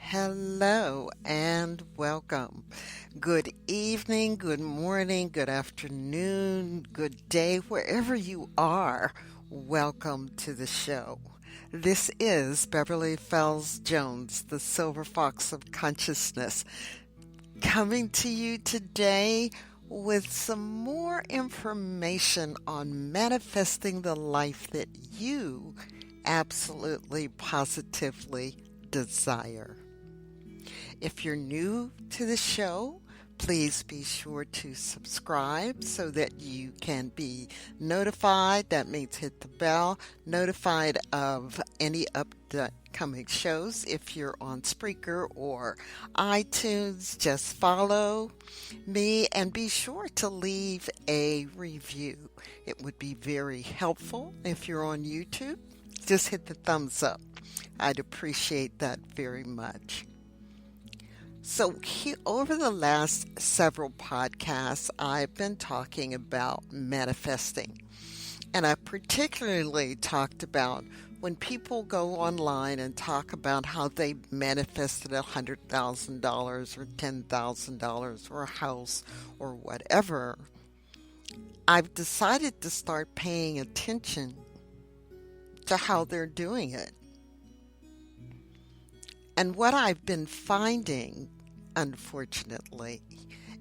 Hello and welcome. Good evening, good morning, good afternoon, good day, wherever you are. Welcome to the show. This is Beverly-fells-Jones, the Silver Fox of Consciousness, coming to you today with some more information on manifesting the life that you absolutely positively desire. If you're new to the show, please be sure to subscribe so that you can be notified. That means hit the bell, notified of any upcoming shows. If you're on Spreaker or iTunes, just follow me and be sure to leave a review. It would be very helpful. If you're on YouTube, just hit the thumbs up. I'd appreciate that very much. So over the last several podcasts, I've been talking about manifesting. And I particularly talked about when people go online and talk about how they manifested $100,000 or $10,000 or a house or whatever. I've decided to start paying attention to how they're doing it. And what I've been finding, unfortunately,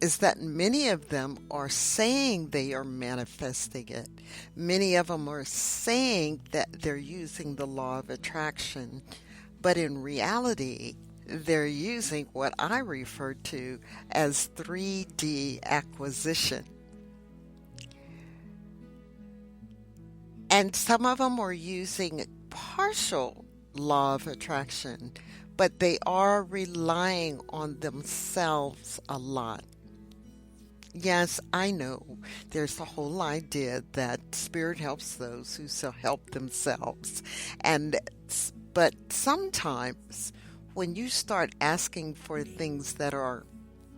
is that many of them are saying they are manifesting it. Many of them are saying that they're using the law of attraction, but in reality, they're using what I refer to as 3D acquisition. And some of them are using partial law of attraction, but they are relying on themselves a lot. Yes, I know there's the whole idea that spirit helps those who shall help themselves. But sometimes when you start asking for things that are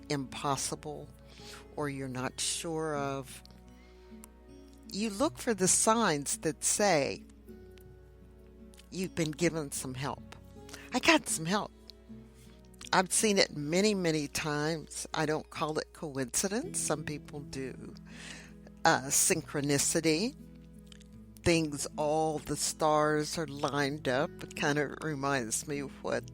impossible or you're not sure of, you look for the signs that say you've been given some help. I got some help. I've seen it many, many times. I don't call it coincidence. Some people do. Synchronicity. Things, all the stars are lined up. It kind of reminds me of what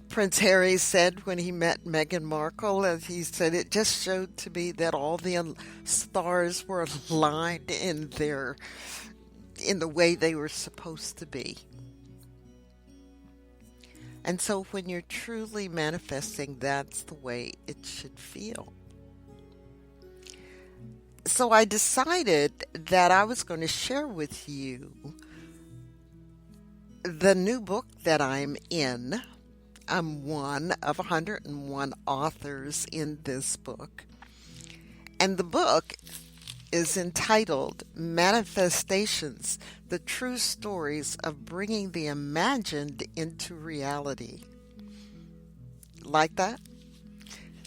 Prince Harry said when he met Meghan Markle. As he said, it just showed to me that all the stars were aligned in the way they were supposed to be. And so when you're truly manifesting, that's the way it should feel. So I decided that I was going to share with you the new book that I'm in. I'm one of 101 authors in this book. And the book is entitled Manifestations, the True Stories of Bringing the Imagined into Reality. Like that?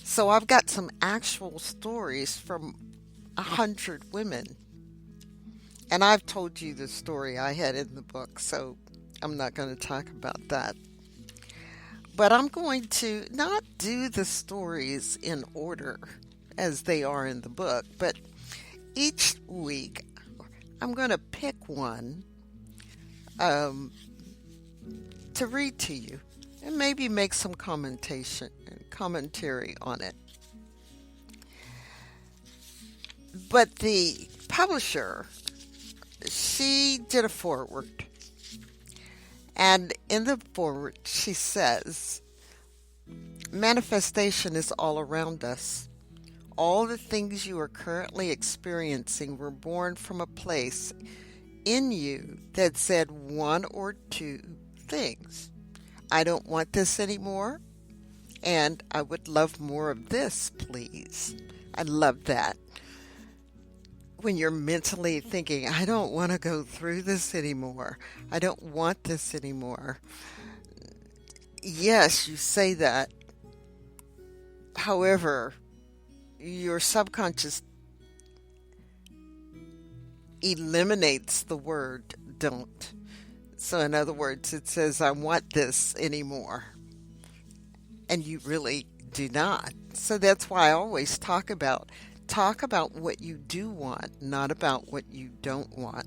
So I've got some actual stories from 100 women. And I've told you the story I had in the book, so I'm not going to talk about that. But I'm going to not do the stories in order as they are in the book, but each week, I'm going to pick one to read to you and maybe make some commentary on it. But the publisher, she did a foreword. And in the foreword, she says, manifestation is all around us. All the things you are currently experiencing were born from a place in you that said one or two things. I don't want this anymore, and I would love more of this, please. I love that. When you're mentally thinking, I don't want to go through this anymore. I don't want this anymore. Yes, you say that. However, your subconscious eliminates the word don't. So in other words, it says, I want this anymore. and you really do not. So that's why I always talk about what you do want, not about what you don't want.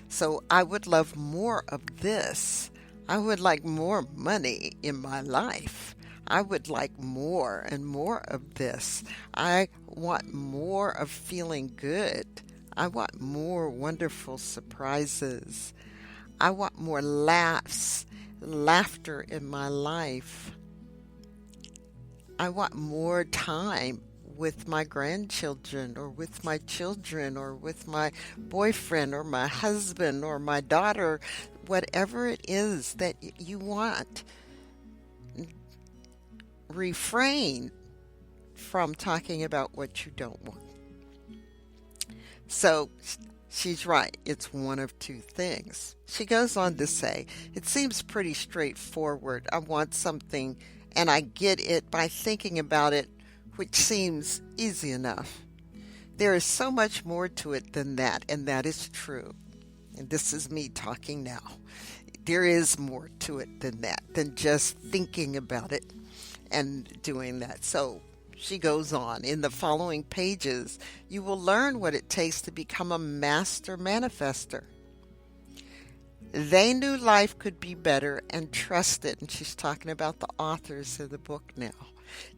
So I would love more of this. I would like more money in my life. I would like more and more of this. I want more of feeling good. I want more wonderful surprises. I want more laughter in my life. I want more time with my grandchildren or with my children or with my boyfriend or my husband or my daughter, whatever it is that you want. Refrain from talking about what you don't want. So she's right. It's one of two things. She goes on to say, it seems pretty straightforward. I want something and I get it by thinking about it, which seems easy enough. There is so much more to it than that, and that is true. And this is me talking now. There is more to it than that, than just thinking about it and doing that. So she goes on. In the following pages, you will learn what it takes to become a master manifester. They knew life could be better and trusted. And she's talking about the authors of the book now.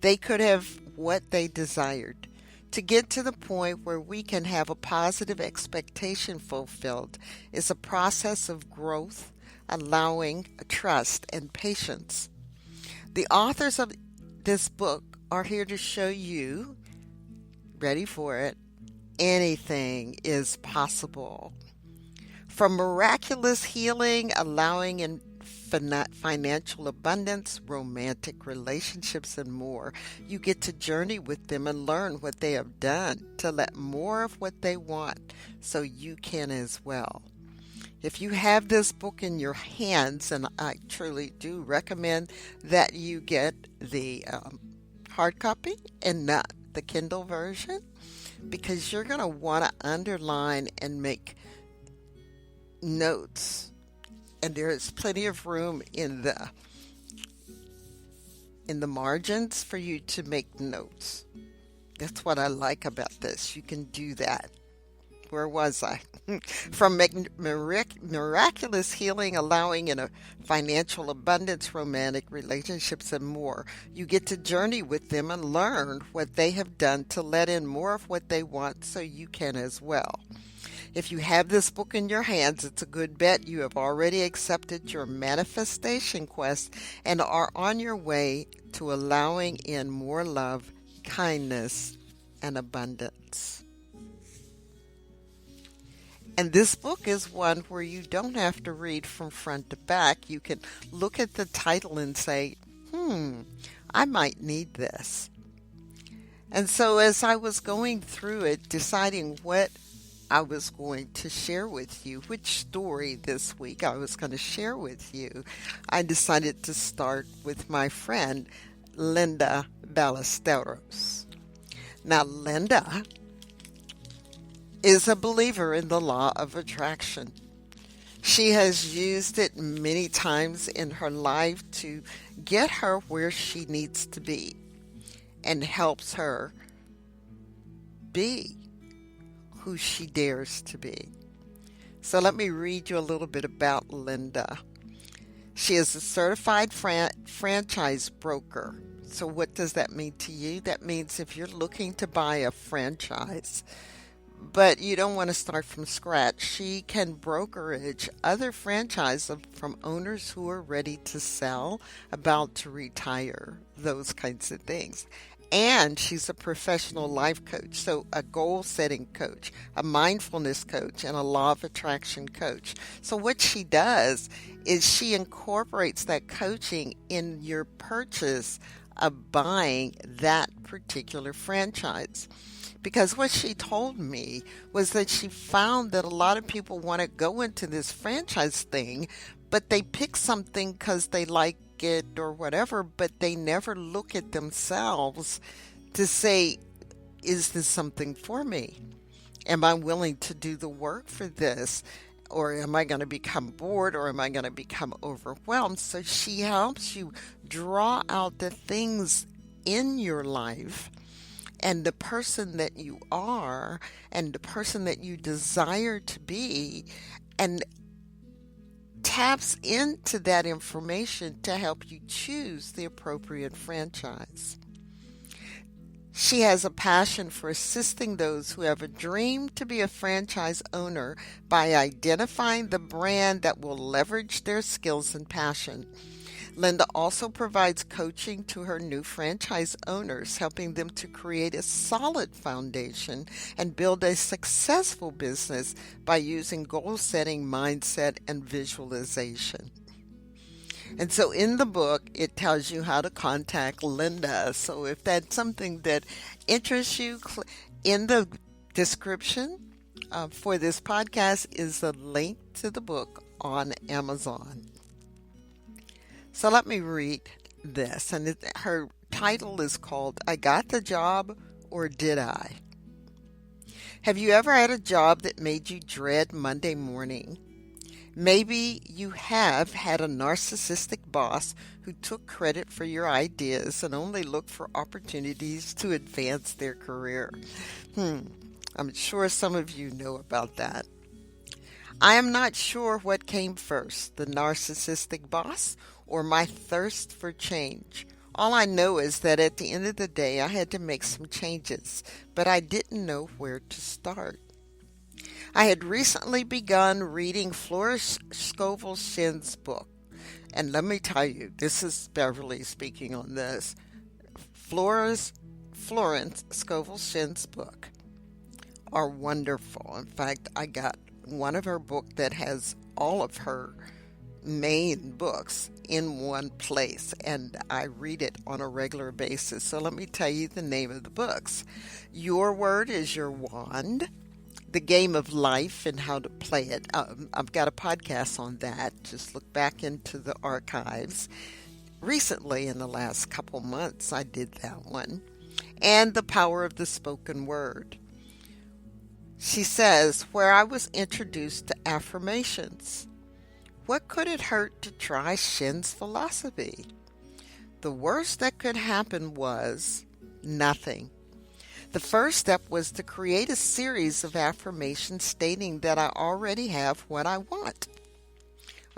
They could have what they desired. To get to the point where we can have a positive expectation fulfilled is a process of growth, allowing trust and patience. The authors of this book are here to show you, ready for it, anything is possible. From miraculous healing, allowing in financial abundance, romantic relationships, and more, you get to journey with them and learn what they have done to let more of what they want so you can as well. If you have this book in your hands, and I truly do recommend that you get the hard copy and not the Kindle version, because you're going to want to underline and make notes, and there is plenty of room in the margins for you to make notes. That's what I like about this. You can do that. Where was I? From miraculous healing, allowing in a financial abundance, romantic relationships, and more. You get to journey with them and learn what they have done to let in more of what they want so you can as well. If you have this book in your hands, it's a good bet you have already accepted your manifestation quest and are on your way to allowing in more love, kindness, and abundance. And this book is one where you don't have to read from front to back. You can look at the title and say, I might need this. And so as I was going through it, deciding what I was going to share with you, which story this week I was going to share with you, I decided to start with my friend, Linda Ballesteros. Now, Linda is a believer in the law of attraction. She has used it many times in her life to get her where she needs to be and helps her be who she dares to be. So let me read you a little bit about Linda. She is a certified franchise broker. So what does that mean to you? That means if you're looking to buy a franchise, but you don't want to start from scratch, she can brokerage other franchises from owners who are ready to sell, about to retire, those kinds of things. And she's a professional life coach, so a goal-setting coach, a mindfulness coach, and a law of attraction coach. So what she does is she incorporates that coaching in your purchase of buying that particular franchise. Because what she told me was that she found that a lot of people want to go into this franchise thing, but they pick something because they like it or whatever, but they never look at themselves to say, is this something for me? Am I willing to do the work for this? Or am I going to become bored? Or am I going to become overwhelmed? So she helps you draw out the things in your life and the person that you are and the person that you desire to be, and taps into that information to help you choose the appropriate franchise. She has a passion for assisting those who have a dream to be a franchise owner by identifying the brand that will leverage their skills and passion. Linda also provides coaching to her new franchise owners, helping them to create a solid foundation and build a successful business by using goal setting, mindset, and visualization. And so in the book, it tells you how to contact Linda. So if that's something that interests you, in the description for this podcast is a link to the book on Amazon. So let me read this. And her title is called, I Got the Job or Did I? Have you ever had a job that made you dread Monday morning? Maybe you have had a narcissistic boss who took credit for your ideas and only looked for opportunities to advance their career. I'm sure some of you know about that. I am not sure what came first, the narcissistic boss or my thirst for change. All I know is that at the end of the day, I had to make some changes, but I didn't know where to start. I had recently begun reading Florence Scovel Shinn's book. And let me tell you, this is Beverly speaking on this. Florence Scovel Shinn's book are wonderful. In fact, I got one of her books that has all of her main books in one place, and I read it on a regular basis. So let me tell you the name of the books. Your Word is Your Wand. The Game of Life and How to Play It. I've got a podcast on that. Just look back into the archives. Recently, in the last couple months, I did that one. And The Power of the Spoken Word. She says, where I was introduced to affirmations. What could it hurt to try Shinn's philosophy? The worst that could happen was nothing. The first step was to create a series of affirmations stating that I already have what I want.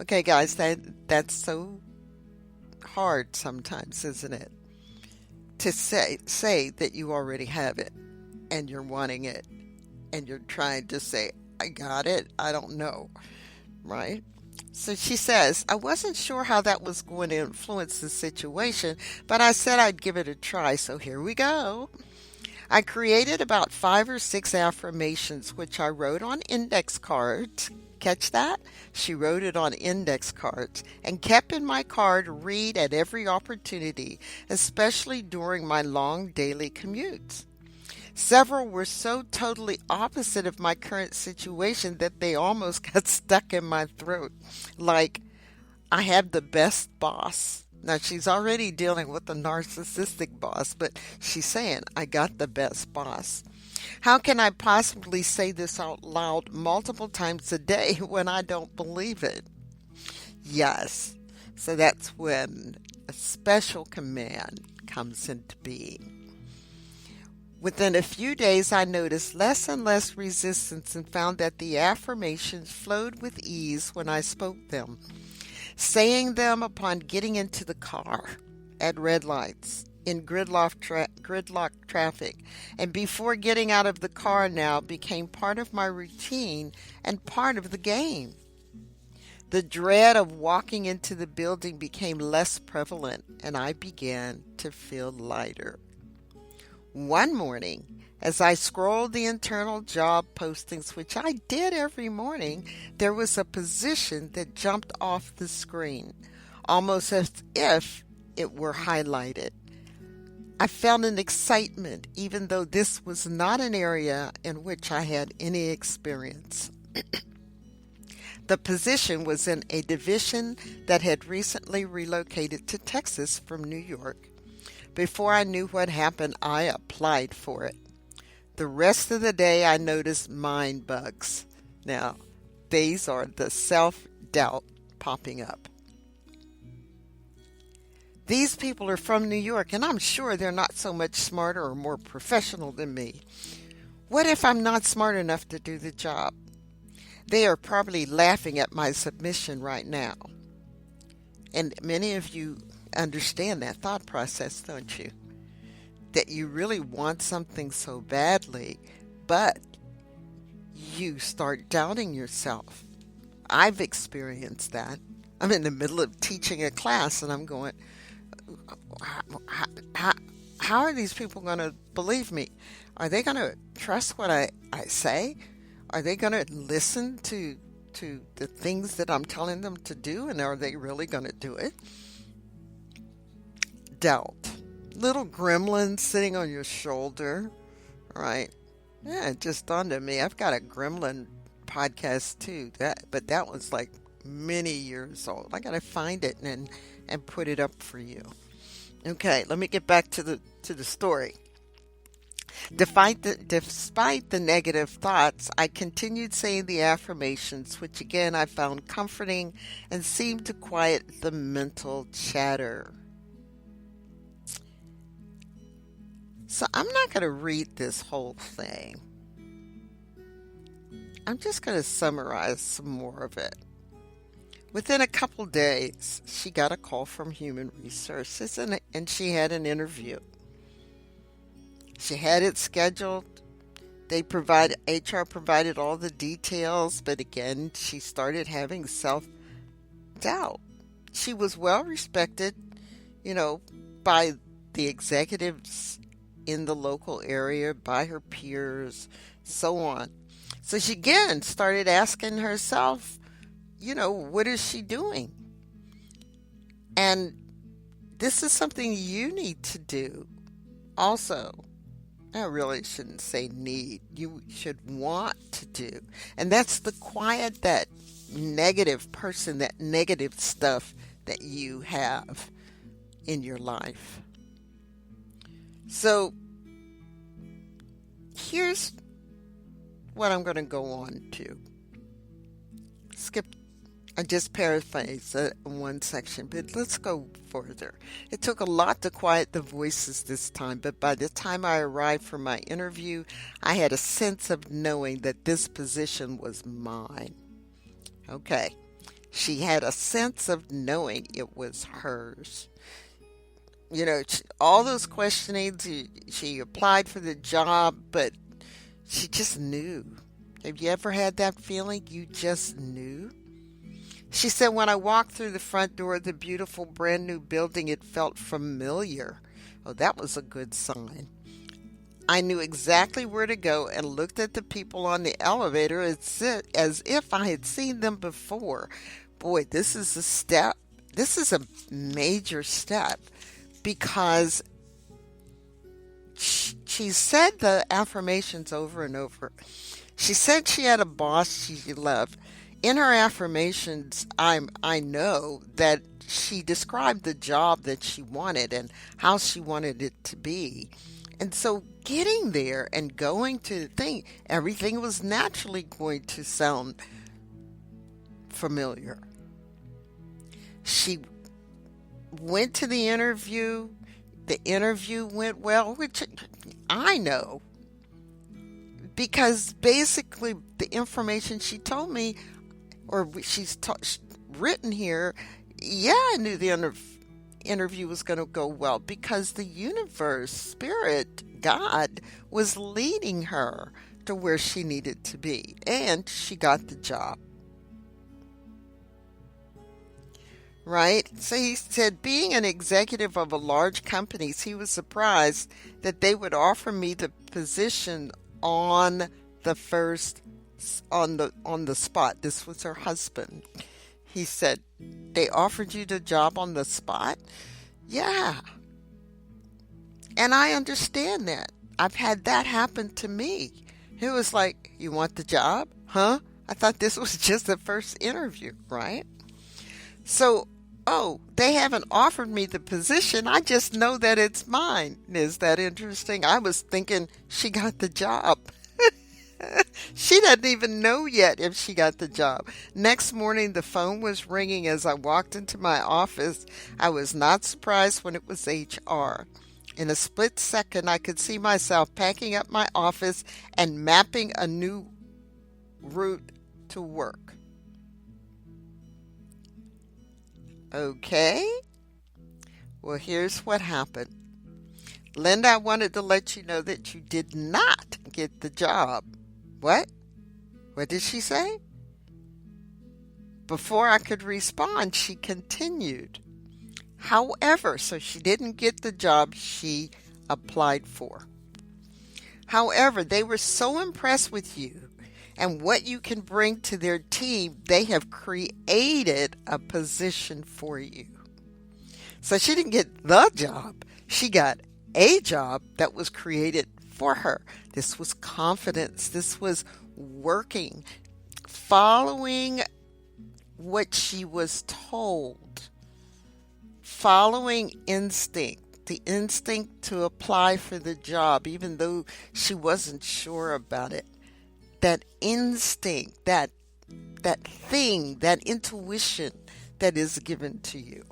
Okay, guys, that's so hard sometimes, isn't it? To say that you already have it and you're wanting it and you're trying to say, I got it, I don't know, right? So she says, I wasn't sure how that was going to influence the situation, but I said I'd give it a try, so here we go. I created about 5 or 6 affirmations, which I wrote on index cards. Catch that? She wrote it on index cards and kept in my car to read at every opportunity, especially during my long daily commutes. Several were so totally opposite of my current situation that they almost got stuck in my throat. Like, I have the best boss. Now, she's already dealing with a narcissistic boss, but she's saying, I got the best boss. How can I possibly say this out loud multiple times a day when I don't believe it? Yes. So that's when a special command comes into being. Within a few days, I noticed less and less resistance and found that the affirmations flowed with ease when I spoke them. Saying them upon getting into the car, at red lights, in gridlock traffic, and before getting out of the car now became part of my routine and part of the game. The dread of walking into the building became less prevalent, and I began to feel lighter. One morning, as I scrolled the internal job postings, which I did every morning, there was a position that jumped off the screen, almost as if it were highlighted. I felt an excitement, even though this was not an area in which I had any experience. The position was in a division that had recently relocated to Texas from New York. Before I knew what happened, I applied for it. The rest of the day, I noticed mind bugs. Now, These are the self-doubt popping up. These people are from New York, and I'm sure they're not so much smarter or more professional than me. What if I'm not smart enough to do the job? They are probably laughing at my submission right now. And many of you understand that thought process, don't you? That you really want something so badly, but you start doubting yourself. I've experienced that. I'm in the middle of teaching a class and I'm going, how are these people going to believe me? Are they going to trust what I say? Are they going to listen to the things that I'm telling them to do? And are they really going to do it? Doubt. Little gremlin sitting on your shoulder, right? Yeah, it just dawned on me. I've got a gremlin podcast too. But that was like many years old. I got to find it and put it up for you. Okay, let me get back to the story. Despite the negative thoughts, I continued saying the affirmations, which again I found comforting and seemed to quiet the mental chatter. So I'm not going to read this whole thing. I'm just going to summarize some more of it. Within a couple days, she got a call from Human Resources and she had an interview. She had it scheduled. HR provided all the details, but again, she started having self-doubt. She was well respected, by the executives in the local area, by her peers, so on. So she again started asking herself, what is she doing? And this is something you need to do also. I really shouldn't say need. You should want to do. And that's the quiet, that negative person, that negative stuff that you have in your life. So here's what I'm going to go on to. I just paraphrased one section, but let's go further. It took a lot to quiet the voices this time, but by the time I arrived for my interview, I had a sense of knowing that this position was mine. Okay. She had a sense of knowing it was hers. All those questionings, she applied for the job, but she just knew. Have you ever had that feeling? You just knew? She said, when I walked through the front door of the beautiful brand new building, it felt familiar. Oh, that was a good sign. I knew exactly where to go and looked at the people on the elevator as if I had seen them before. Boy, this is a step. This is a major step because she said the affirmations over and over. She said she had a boss she loved. In her affirmations, I know that she described the job that she wanted and how she wanted it to be. And so getting there and going to the thing, everything was naturally going to sound familiar. She went to the interview. The interview went well, which I know. Because basically the information she told me, or she's written here, I knew the interview was going to go well because the universe, spirit, God was leading her to where she needed to be, and she got the job. Right? So he said, being an executive of a large company, he was surprised that they would offer me the position on the spot. This was her husband. He said, they offered you the job on the spot? Yeah. And I understand that. I've had that happen to me. It was like, you want the job? Huh? I thought this was just the first interview, right? So, they haven't offered me the position. I just know that it's mine. Is that interesting? I was thinking she got the job. She doesn't even know yet if she got the job. Next morning, the phone was ringing as I walked into my office. I was not surprised when it was HR. In a split second, I could see myself packing up my office and mapping a new route to work. Okay, well, here's what happened. Linda, I wanted to let you know that you did not get the job. What? What did she say? Before I could respond, she continued. However, so she didn't get the job she applied for. However, they were so impressed with you and what you can bring to their team, they have created a position for you. So she didn't get the job. She got a job that was created for her. This was confidence. This was working, following what she was told, following instinct, the instinct to apply for the job, even though she wasn't sure about it. That instinct, that thing, that intuition that is given to you.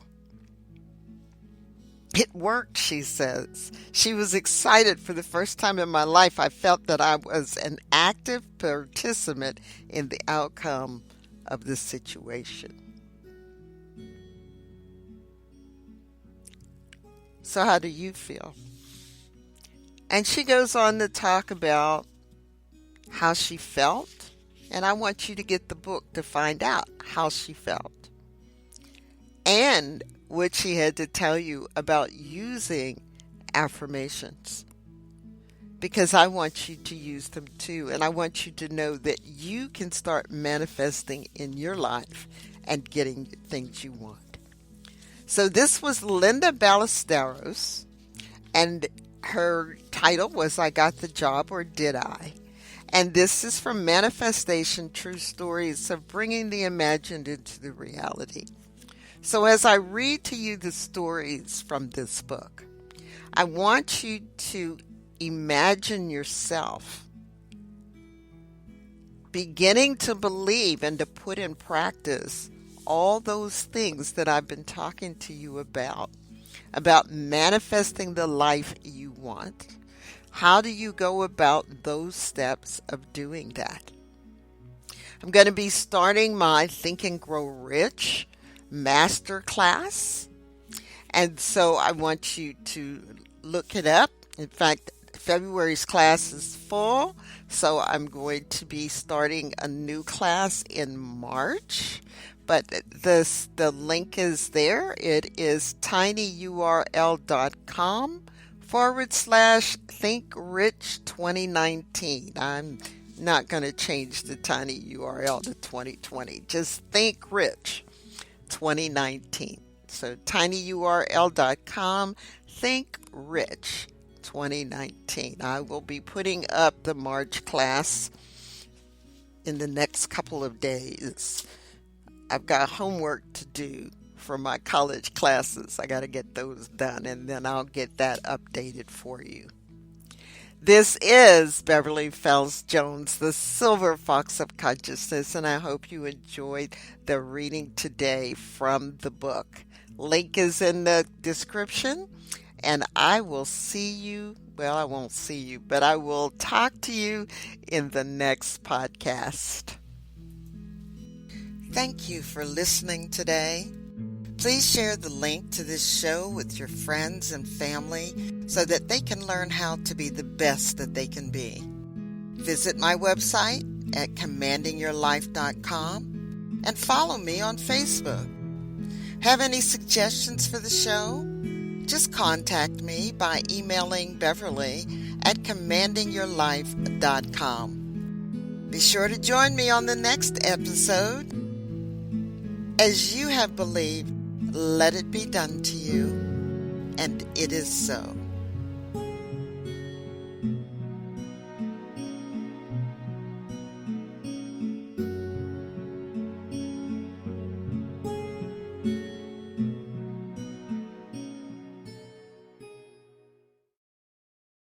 It worked, she says. She was excited. For the first time in my life, I felt that I was an active participant in the outcome of this situation. So how do you feel? And she goes on to talk about how she felt. And I want you to get the book to find out how she felt. And what she had to tell you about using affirmations. Because I want you to use them too. And I want you to know that you can start manifesting in your life and getting things you want. So this was Linda Ballesteros. And her title was I Got the Job or Did I? And this is from Manifestation, True Stories of Bringing the Imagined into the Reality. So as I read to you the stories from this book, I want you to imagine yourself beginning to believe and to put in practice all those things that I've been talking to you about manifesting the life you want. How do you go about those steps of doing that? I'm going to be starting my Think and Grow Rich masterclass. And so I want you to look it up. In fact, February's class is full. So I'm going to be starting a new class in March. But the link is there. It is tinyurl.com/Think Rich 2019. I'm not going to change the tiny URL to 2020. Just Think Rich 2019. So tinyurl.com, Think Rich 2019. I will be putting up the March class in the next couple of days. I've got homework to do for my college classes. I got to get those done, and then I'll get that updated for you. This is Beverly-Fells-Jones, the Silver Fox of Consciousness, and I hope you enjoyed the reading today from the book. Link is in the description, and I will see you. Well, I won't see you, but I will talk to you in the next podcast. Thank you for listening today. Please share the link to this show with your friends and family so that they can learn how to be the best that they can be. Visit my website at commandingyourlife.com and follow me on Facebook. Have any suggestions for the show? Just contact me by emailing Beverly at commandingyourlife.com. Be sure to join me on the next episode. As you have believed, let it be done to you, and it is so.